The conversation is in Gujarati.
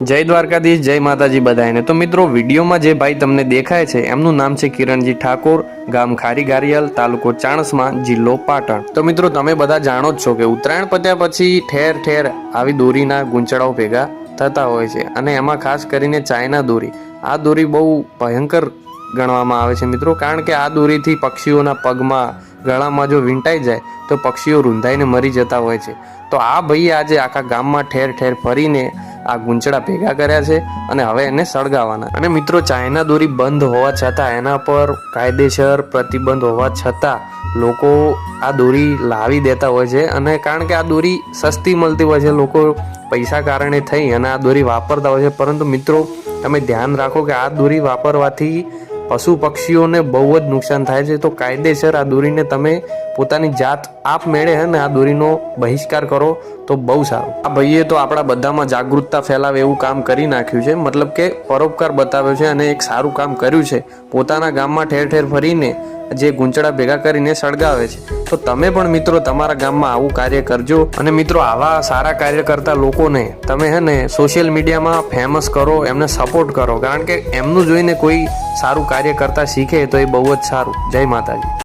જય દ્વારકાધીશ, જય માતાજી બધાને। તો મિત્રો, વિડીયોમાં જે ભાઈ તમને દેખાય છે એમનું નામ છે કિરણજી ઠાકોર, ગામ ખારી ગારિયલ, તાલુકો ચાણસ્મા, જિલ્લો પાટણ। તો મિત્રો, તમે બધા જાણો જ છો કે ઉત્તરાયણ પત્યા પછી ઠેર ઠેર આવી દોરીના ગૂંચળાઓ ભેગા થતા હોય છે, અને એમાં ખાસ કરીને ચાઇના દોરી, આ દોરી બહુ ભયંકર ગણવામાં આવે છે મિત્રો, કારણ કે આ દોરીથી પક્ષીઓના પગમાં, ગળામાં જો વીંટાઈ જાય તો પક્ષીઓ રૂંધાઈને મરી જતા હોય છે। તો આ ભાઈએ આજે આખા ગામમાં ઠેર ઠેર ફરીને આ ગૂંચળા ભેગા કર્યા છે અને હવે એને સળગાવવાના। અને મિત્રો, ચાઇના દોરી બંધ હોવા છતાં, એના પર કાયદેસર પ્રતિબંધ હોવા છતાં લોકો આ દોરી લાવી દેતા હોય છે, અને કારણ કે આ દોરી સસ્તી મળતી હોય છે, લોકો પૈસા કારણે થઈ અને આ દોરી વાપરતા હોય છે। પરંતુ મિત્રો, તમે ધ્યાન રાખો કે આ દોરી વાપરવાથી પશુ પક્ષીઓને બહુ જ નુકસાન થાય છે। તો કાયદેસર આ દોરીને તમે પોતાની જાત આપમેળે હે ને આ દોરીનો બહિષ્કાર કરો તો બહુ સારું। આ ભાઈએ તો આપણા બધામાં જાગૃતતા ફેલાવે એવું કામ કરી નાખ્યું છે, મતલબ કે પરોપકાર બતાવ્યો છે અને એક સારું કામ કર્યું છે। પોતાના ગામમાં ઠેર ઠેર ફરીને જે ગૂંચળા ભેગા કરીને સળગાવે છે। તો તમે પણ મિત્રો તમારા ગામમાં આવું કાર્ય કરજો, અને મિત્રો આવા સારા કાર્ય કરતા લોકોને તમે હે ને સોશિયલ મીડિયામાં ફેમસ કરો, એમને સપોર્ટ કરો, કારણ કે એમનું જોઈને કોઈ સારું કાર્ય કરતા શીખે તો એ બહુ જ સારું। જય માતાજી।